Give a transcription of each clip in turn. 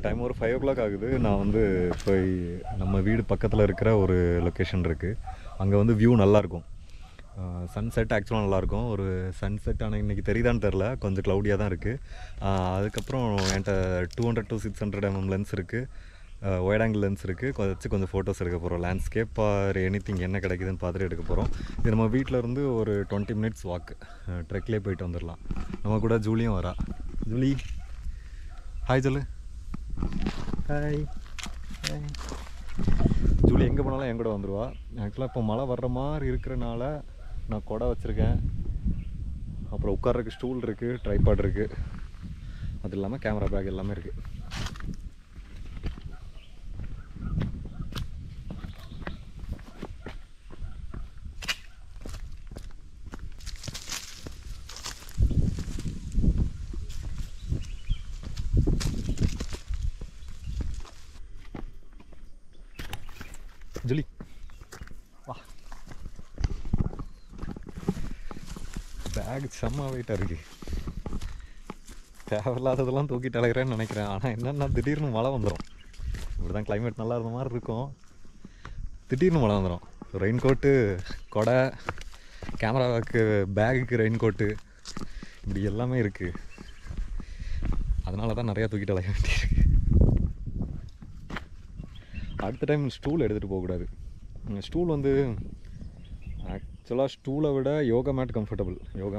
Time ஒரு 5 o'clock ஆகுது. நான் வந்து போய் நம்ம வீடு பக்கத்தில் இருக்கிற ஒரு லொக்கேஷன் இருக்குது. அங்கே வந்து வியூ நல்லாயிருக்கும். சன்செட் ஆக்சுவலாக நல்லாயிருக்கும். ஒரு சன்செட் ஆனால் இன்றைக்கி தெரியுதான்னு தெரில, கொஞ்சம் க்ளவுடியாக தான் இருக்குது. அதுக்கப்புறம் என்கிட்ட 200 to 600 mm லென்ஸ் இருக்குது, ஒய்ட் ஆங்கிள் லென்ஸ் இருக்குது. வச்சு கொஞ்சம் ஃபோட்டோஸ் எடுக்க போகிறோம். லேண்ட்ஸ்கேப் ஆர் எனிதிங் என்ன கிடைக்குதுன்னு பார்த்துட்டு எடுக்க போகிறோம். இது நம்ம வீட்டில் இருந்து ஒரு 20 minutes வாக், ட்ரெக்லேயே போயிட்டு வந்துடலாம். நம்ம கூட ஜூலியும் வரா. ஜூலி ஹாய் சொல்லு. Hi hi. ஜூலி எங்கே போனாலும் என் கூட வந்துடுவா. ஆக்சுவலாக இப்போ மழை வர்ற மாதிரி இருக்கிறனால நான் கொடை வச்சுருக்கேன். அப்புறம் உட்கார்றதுக்கு ஸ்டூல் இருக்குது, ட்ரைபாட் இருக்குது, அது இல்லாமல் கேமரா பேக் எல்லாமே இருக்குது. ஜூலி வா. பேக் செம்ம வெயிட்டாக இருக்குது. தேவையில்லாததெல்லாம் தூக்கிட்டு அலைகிறேன்னு நினைக்கிறேன். ஆனால் என்னென்னா திடீர்னு மழை வந்துடும். இப்படி தான் கிளைமேட் நல்லா இருந்த மாதிரி இருக்கும், திடீர்னு மழை வந்துடும். ரெயின் கோட்டு, கொடை, கேமராவுக்கு பேகுக்கு ரெயின் கோட்டு, இப்படி எல்லாமே இருக்குது. அதனால தான் நிறையா தூக்கிட்டு அலைய வேண்டியிருக்கு. அடுத்த டைம் ஸ்டூல் எடுத்துகிட்டு போகக்கூடாது. ஸ்டூல் வந்து ஆக்சுவலாக ஸ்டூலை விட யோகா மேட் கம்ஃபர்டபுள். யோகா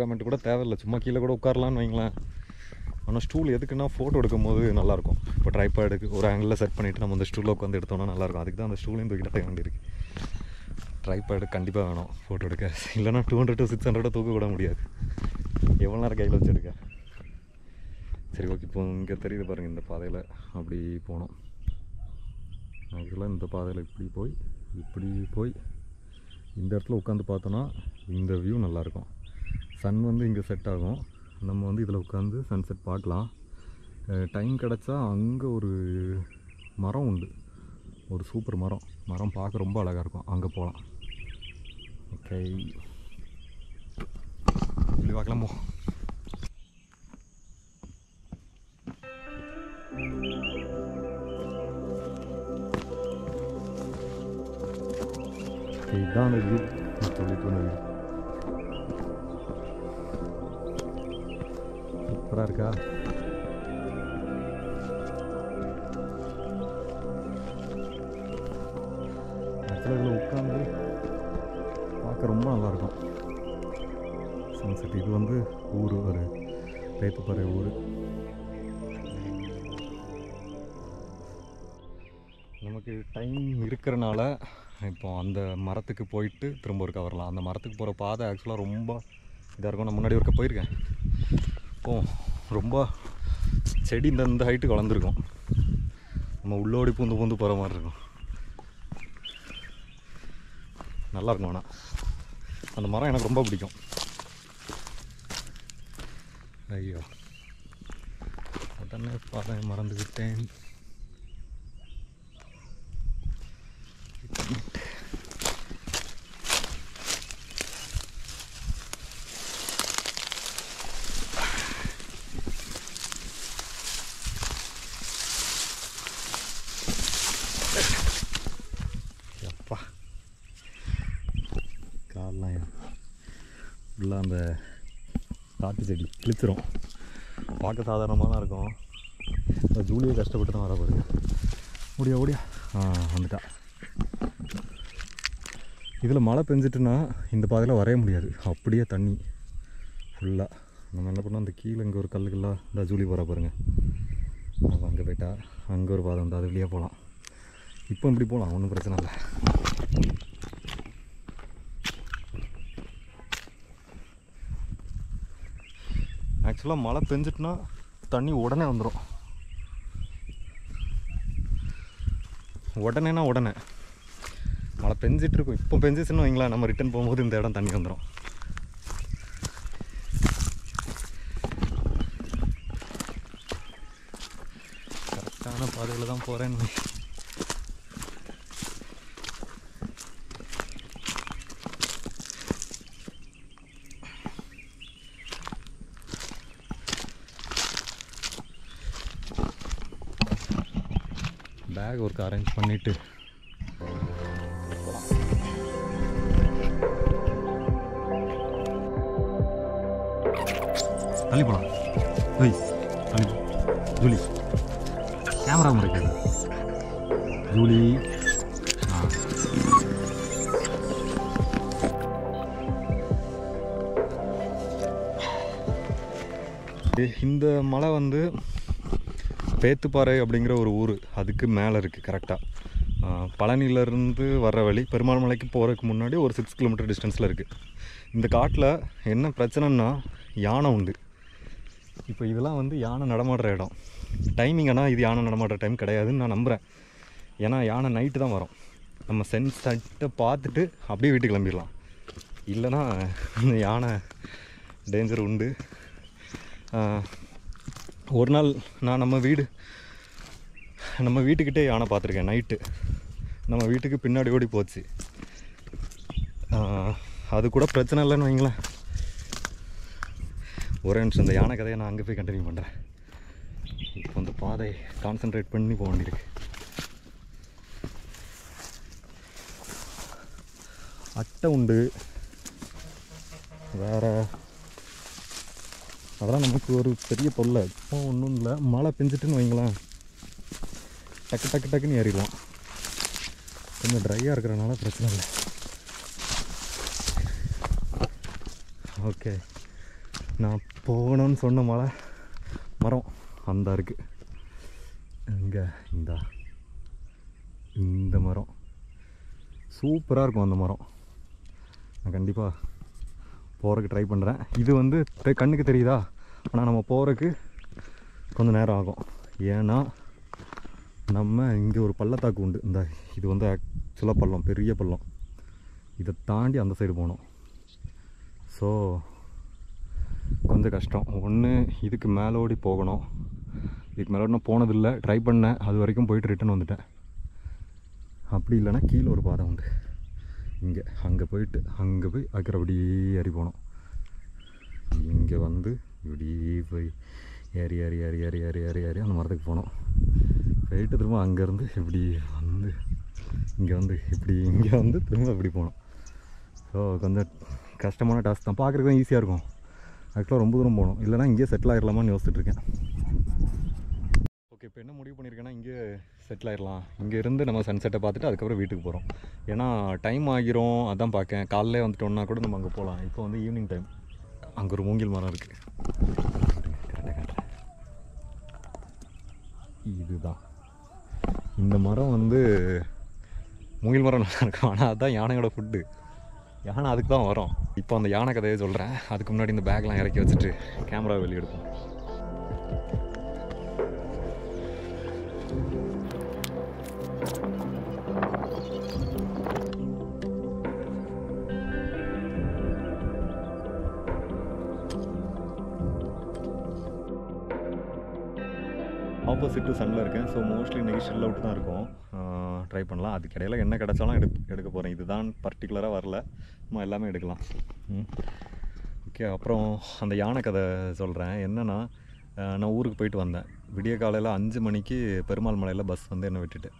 மேட்டு கூட தேவையில்லை, சும்மா கீழே கூட உட்காரலான்னு வைங்களேன். ஆனால் ஸ்டூல் எதுக்குன்னா ஃபோட்டோ எடுக்கும் போது நல்லாயிருக்கும். இப்போ ட்ரைபாடுக்கு ஒரு ஆங்கிளில் செட் பண்ணிவிட்டு நம்ம அந்த ஸ்டூலில் உட்காந்து எடுத்தோம்னா நல்லாயிருக்கும். அதுக்கு தான் அந்த ஸ்டூலையும் தூக்கிட்டு அலைய வேண்டியிருக்கு. ட்ரைபாடு கண்டிப்பாக வேணும் ஃபோட்டோ எடுக்க. இல்லைனா 200 to 600 தூக்க கூட முடியாது. எவ்வளோ நேரம் கையில் வச்சு எடுக்க. சரி ஓகே, இப்போ இங்கே தெரியுது பாருங்கள், இந்த பாதையில் அப்படி போனோம். ஆக்சுவலாக இந்த பாதையில் இப்படி போய் இந்த இடத்துல உட்காந்து பார்த்தோன்னா இந்த வியூ நல்லாயிருக்கும். சன் வந்து இங்கே செட் ஆகும். நம்ம வந்து இதில் உட்காந்து சன்செட் பார்க்கலாம். டைம் கிடச்சா அங்கே ஒரு மரம் உண்டு, ஒரு சூப்பர் மரம் பார்க்க ரொம்ப அழகாக இருக்கும். அங்கே போகலாம். ஓகே, இப்படி பார்க்கலாம். போ. இதுதான் அந்த வியூ சொல்லிட்டு வந்தது. சூப்பராக இருக்கா? ஆக்சுவலாக இதில் உட்காந்து பார்க்க ரொம்ப நல்லாயிருக்கும் சன்செட். இது வந்து ஊர், ஒரு பேத்துப்பாறை ஊர். நமக்கு டைம் இருக்கிறனால இப்போ அந்த மரத்துக்கு போயிட்டு திரும்ப ஒருக்கா வரலாம். அந்த மரத்துக்கு போகிற பாதை ஆக்சுவலாக ரொம்ப இதாக இருக்கும். நான் முன்னாடி ஒருக்கா போயிருக்கேன். இப்போ ரொம்ப செடி இந்த ஹைட்டுக்கு வளர்ந்துருக்கும். நம்ம உள்ளோடி பூந்து போகிற மாதிரி இருக்கும். நல்லாயிருக்கும். ஆனால் அந்த மரம் எனக்கு ரொம்ப பிடிக்கும். ஐயோ, உடனே பாதை மறந்துவிட்டேன். அப்பா, காலெலாம் ஃபுல்லாக அந்த காட்டு செடி கிழிச்சிரும். பார்க்க சாதாரணமாக தான் இருக்கும். இந்த ஜூலியை கஷ்டப்பட்டு தான் வர பாருங்க. ஓடியா வந்துட்டா. இதில் மழை பெஞ்சிட்டுன்னா இந்த பாதையில் வரைய முடியாது, அப்படியே தண்ணி ஃபுல்லாக. நம்ம என்ன பண்ணோம், அந்த கீழே இங்கே ஒரு கல்லுக்கெல்லாம் இந்த ஜூலி போகிற பாருங்கள், நம்ம அங்கே போயிட்டா அங்கே ஒரு பாதை வந்து அது வழியாக போகலாம். இப்போ இப்படி போகலாம், ஒன்றும் பிரச்சனை இல்லை. ஆக்சுவலாக மழை பெஞ்சிட்டுனா தண்ணி உடனே வந்துடும். உடனே மழை பெஞ்சிட்ருக்கும். இப்போ பெஞ்சிச்சுன்னு வைங்களேன், நம்ம ரிட்டன் போகும்போது இந்த இடம் தண்ணி வந்துடும். கரெக்டான பாதையில் தான் போகிறேன்னு. பேக் ஒர்க் அரேஞ்ச் பண்ணிவிட்டு தள்ளி போகலாம். ஒய் தள்ளி ஜூலி கேமரா முறைக்காது ஜூலி. இந்த மலை வந்து பேத்துப்பாறை அப்படிங்கிற ஒரு ஊர், அதுக்கு மேலே இருக்குது கரெக்டாக. பழனியிலேருந்து வர்ற வழி பெருமாள் மலைக்கு போகிறதுக்கு முன்னாடி ஒரு 6 கிலோமீட்டர் டிஸ்டன்ஸில் இருக்குது. இந்த காட்டில் என்ன பிரச்சனைன்னா யானை உண்டு. இப்போ இதெல்லாம் வந்து யானை நடமாடுற இடம். டைமிங் ஆனால் இது யானை நடமாடுற டைம் கிடையாதுன்னு நான் நம்புகிறேன். ஏன்னா யானை நைட்டு தான் வரும். நம்ம சென்சட்டை பார்த்துட்டு அப்படியே வீட்டுக்கு கிளம்பிடலாம். இல்லைன்னா இந்த யானை டேஞ்சர் உண்டு. ஒரு நாள் நான் நம்ம வீட்டுக்கிட்டே யானை பார்த்துருக்கேன். நைட்டு நம்ம வீட்டுக்கு பின்னாடி ஓடி போச்சு. அது கூட பிரச்சனை இல்லைன்னு வைங்களேன். ஒரே நிமிஷம் இந்த யானை கதையை நான் அங்கே போய் கண்டினியூ பண்ணுறேன். இப்போ அந்த பாதை கான்சன்ட்ரேட் பண்ணி போக வேண்டியிருக்கு. அட்டை உண்டு, வேறு அதெல்லாம் நமக்கு ஒரு பெரிய பொருளை. இப்போ ஒன்றும் இல்லை, மழை பெஞ்சிட்டுன்னு வைங்களேன் டக்கு டக்கு டக்குன்னு ஏறிடலாம். கொஞ்சம் ட்ரையாக இருக்கிறனால பிரச்சனை இல்லை. ஓகே, நான் போகணும்னு சொன்ன மரம் அந்த இருக்குது இங்கே. இந்த மரம் சூப்பராக இருக்கும். அந்த மரம் நான் கண்டிப்பாக போகிறதுக்கு ட்ரை பண்ணுறேன். இது வந்து கண்ணுக்கு தெரியுதா, ஆனால் நம்ம போகிறதுக்கு கொஞ்சம் நேரம் ஆகும். ஏன்னா நம்ம இங்கே ஒரு பள்ளத்தாக்கு உண்டு. இது வந்து ஆக்சுவலாக பள்ளம், பெரிய பள்ளம். இதை தாண்டி அந்த சைடு போகணும். ஸோ கொஞ்சம் கஷ்டம். ஒன்று இதுக்கு மேலோடி போகணும். இதுக்கு மேலோடி நான் போனதில்லை, ட்ரை பண்ணேன். அது வரைக்கும் போயிட்டு ரிட்டன் வந்துட்டேன். அப்படி இல்லைன்னா கீழே ஒரு பாதை உண்டு அங்கே போய் அப்படியே ஏறி போகணும். இங்கே வந்து இப்படியே போய் ஏறி ஏறி ஏறி ஏறி ஏறி ஏறி ஏறி அந்த மரத்துக்கு போகணும். போயிட்டு திரும்ப அங்கேருந்து இப்படி வந்து இங்கே வந்து திரும்ப இப்படி போகணும். ஸோ கொஞ்சம் கஷ்டமான டாஸ்க் தான். பார்க்குறதுக்கு தான் ஈஸியாக இருக்கும். ஆக்சுவலாக ரொம்ப தூரம் போகணும். இல்லைனா இங்கேயே செட்டில் ஆகிடலாமான்னு யோசிச்சுட்ருக்கேன். ஓகே, இப்போ என்ன முடிவு பண்ணியிருக்கேன்னா இங்கே செட்டில் ஆகிடலாம். இங்கே இருந்து நம்ம சன்செட்டை பார்த்துட்டு அதுக்கப்புறம் வீட்டுக்கு போகிறோம். ஏன்னா டைம் ஆகிரும், அதான் பார்க்கேன். காலையில் வந்துட்டோம்னா கூட நம்ம அங்கே போகலாம். இப்போ வந்து ஈவினிங் டைம். அங்கே ஒரு மூங்கில் மரம் இருக்குது. கரெக்டாக இதுதான் இந்த மரம் வந்து மூங்கில் மரம் நல்லா இருக்கும். ஆனால் அதுதான் யானையோட ஃபுட்டு. யானை அதுக்கு தான் வரும். இப்போ அந்த யானை கதையை சொல்கிறேன். அதுக்கு முன்னாடி இந்த பேக்லாம் இறக்கி வச்சுட்டு கேமரா வெளியே எடுப்போம். ஆப்போசிட்டு சன்னில் இருக்கேன். ஸோ மோஸ்ட்லி இன்றைக்கி ஷில் அவுட் தான் இருக்கும். ட்ரை பண்ணலாம். அதுக்கு இடையில என்ன கிடச்சாலும் எடுக்க போகிறேன். இதுதான் பர்டிகுலராக வரல, நம்ம எல்லாமே எடுக்கலாம். ஓகே, அப்புறம் அந்த யானை கதை சொல்கிறேன். என்னென்னா, நான் ஊருக்கு போயிட்டு வந்தேன். விடிய காலையில் 5 மணிக்கு பெருமாள் மலையில் பஸ் வந்து என்னை விட்டுட்டு,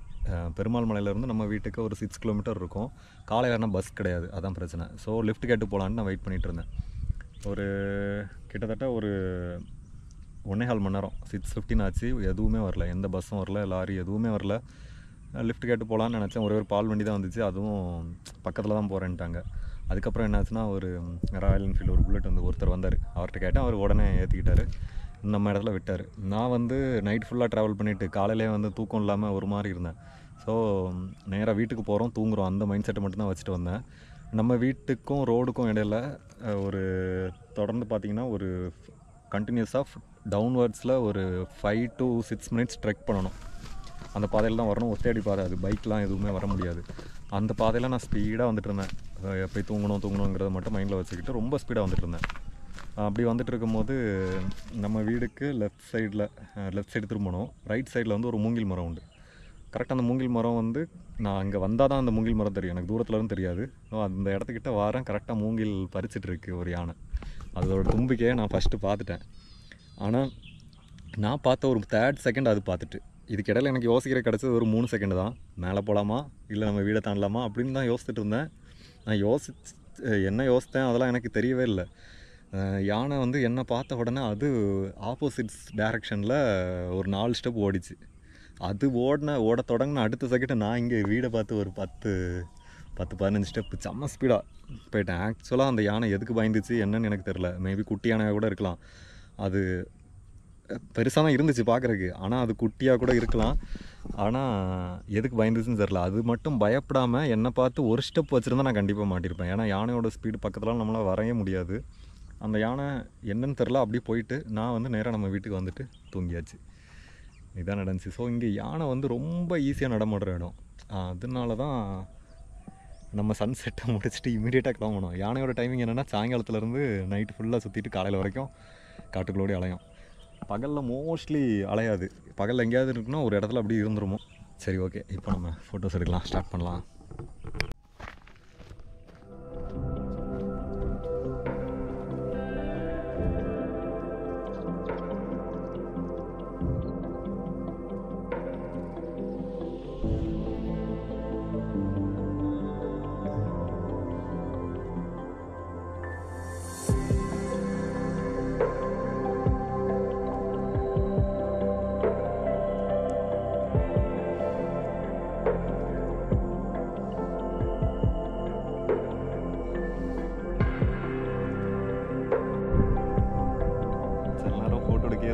பெருமாள் மலையிலேருந்து நம்ம வீட்டுக்கு ஒரு 6 கிலோமீட்டர் இருக்கும். காலையில் ஆனால் பஸ் கிடையாது, அதான் பிரச்சனை. ஸோ லிஃப்ட் கேட்டு போகலான்னு நான் வெயிட் பண்ணிகிட்டு இருந்தேன். கிட்டத்தட்ட ஒரு 1.25 மணி நேரம், 6:15 ஆச்சு. எதுவுமே வரல, எந்த பஸ்ஸும் வரல, லாரி எதுவுமே வரல. லிஃப்ட் கேட்டு போகலான்னு நினச்சேன். ஒரே ஒரு பால் வண்டி தான் வந்துச்சு, அதுவும் பக்கத்தில் தான் போகிறேன்ட்டாங்க. அதுக்கப்புறம் என்னாச்சுன்னா, ஒரு ராயல் என்ஃபீல்டு ஒரு புல்லட் வந்து ஒருத்தர் வந்தார். அவர்கிட்ட கேட்டேன், அவர் உடனே ஏற்றிக்கிட்டார், நம்ம இடத்துல விட்டார். நான் வந்து நைட் ஃபுல்லாக ட்ராவல் பண்ணிவிட்டு காலையிலே வந்து தூக்கம் இல்லாமல் ஒரு மாதிரி இருந்தேன். ஸோ நேராக வீட்டுக்கு போகிறோம், தூங்குகிறோம், அந்த மைண்ட் செட்டை மட்டும்தான் வச்சுட்டு வந்தேன். நம்ம வீட்டுக்கும் ரோடுக்கும் இடையில ஒரு தொடர்ந்து பார்த்திங்கன்னா ஒரு கண்டினியூஸாக டவுன்வர்ட்ஸில் ஒரு 5 to 6 மினிட்ஸ் ட்ரெக் பண்ணணும். அந்த பாதையில் தான் வரணும். ஒத்தையடி பாதை, அது பைக்லாம் எதுவுமே வர முடியாது. அந்த பாதையில் நான் ஸ்பீடாக வந்துட்டு இருந்தேன். எப்படி தூங்கணுங்கிறத மட்டும் மைண்டில் வச்சுக்கிட்டு ரொம்ப ஸ்பீடாக வந்துட்டு இருந்தேன். அப்படி வந்துட்டு இருக்கும்போது நம்ம வீடுக்கு லெஃப்ட் சைடு திரும்பணும். ரைட் சைடில் வந்து ஒரு மூங்கில் மரம் உண்டு. கரெக்டாக அந்த மூங்கில் மரம் வந்து நான் அங்கே வந்தால் தான் அந்த மூங்கில் மரம் தெரியும், எனக்கு தூரத்துலேருந்து தெரியாது. அந்த இடத்துக்கிட்ட வாரேன், கரெக்டாக மூங்கில் பறிச்சிட்டு இருக்கு ஒரு யானை. அதோட தும்பிக்கையை நான் ஃபஸ்ட்டு பார்த்துட்டேன். ஆனால் நான் பார்த்த ஒரு 3rd செகண்ட் அது பார்த்துட்டு இதுக்கிடையில் எனக்கு யோசிக்கிற கிடச்சது ஒரு 3 செகண்ட் தான். மேலே போகலாமா இல்லை நம்ம வீடை தாண்டலாமா அப்படின்னு தான் யோசிச்சுட்டு இருந்தேன். நான் என்ன யோசித்தேன் அதெல்லாம் எனக்கு தெரியவே இல்லை. யானை வந்து என்னை பார்த்த உடனே அது ஆப்போசிட்ஸ் டைரக்ஷனில் ஒரு 4 ஸ்டெப் ஓடிச்சு. அது ஓட தொடங்கின அடுத்த செகண்ட் நான் இங்கே வீடை பார்த்து ஒரு 10-15 ஸ்டெப்பு செம்ம ஸ்பீடாக போயிட்டேன். ஆக்சுவலாக அந்த யானை எதுக்கு பயந்துச்சு என்னன்னு எனக்கு தெரில. மேபி குட்டி யானையாக கூட இருக்கலாம். அது பெருசாக தான் இருந்துச்சு பார்க்குறதுக்கு, ஆனால் அது குட்டியாக கூட இருக்கலாம். ஆனால் எதுக்கு பயந்துச்சுன்னு தெரில. அது மட்டும் பயப்படாமல் என்னை பார்த்து ஒரு ஸ்டெப் வச்சுருந்தா நான் கண்டிப்பாக மாட்டியிருப்பேன். ஏன்னா யானையோட ஸ்பீடு பக்கத்துலாம் நம்மளால் வரைய முடியாது. அந்த யானை என்னன்னு தெரில அப்படியே போயிட்டு நான் வந்து நேராக நம்ம வீட்டுக்கு வந்துட்டு தூங்கியாச்சு. இதான் நடந்துச்சு. ஸோ இங்கே யானை வந்து ரொம்ப ஈஸியாக நடமாடுற இடம். அதனால தான் நம்ம சன்செட்டை முடிச்சுட்டு இமீடியட்டாக கிளம்பணும். யானையோட டைமிங் என்னென்னா சாயங்காலத்துலேருந்து நைட்டு ஃபுல்லாக சுற்றிட்டு காலையில் வரைக்கும் காட்டுக்குள்ளோடி அலையும். பகலில் மோஸ்ட்லி அலையாது. பகலில் எங்கேயாவது இருக்குன்னா ஒரு இடத்துல அப்படி இருந்துருமோ. சரி, ஓகே, இப்போ நம்ம ஃபோட்டோஸ் எடுக்கலாம், ஸ்டார்ட் பண்ணலாம்.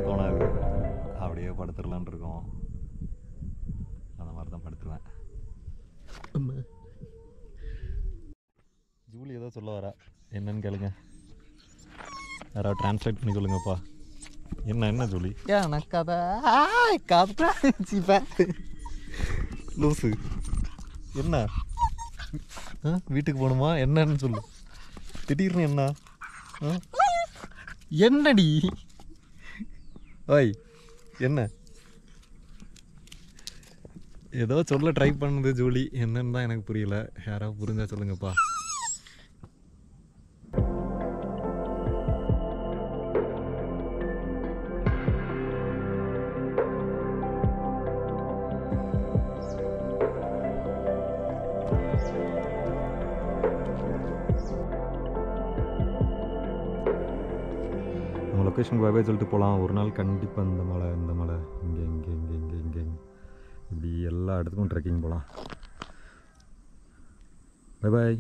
தோணாது, அப்படியே படுத்துடலான் இருக்கோம். அந்த மாதிரி தான் படுத்துருவேன். ஜூலி ஏதோ சொல்ல வரா, என்னன்னு கேளுங்க. யாராவது டிரான்ஸ்லேட் பண்ணி சொல்லுங்கப்பா. என்ன ஜூலி? லூசு என்ன? வீட்டுக்கு போகணுமா என்னன்னு சொல்லு. திடீர்னு என்ன? என்னடி? ஓய், என்ன ஏதோ சொல்ல ட்ரை பண்ணுது ஜூலி, என்னன்னு தான் எனக்கு புரியல. யாராவது புரிஞ்சா சொல்லுங்கப்பா. நம்ம லொக்கேஷனுக்கு பை சொல்லிட்டு போகலாம். ஒரு நாள் கண்டிப்பாக இந்த மலை இங்கே இப்படி எல்லா இடத்துக்கும் ட்ரெக்கிங் போகலாம். Bye bye.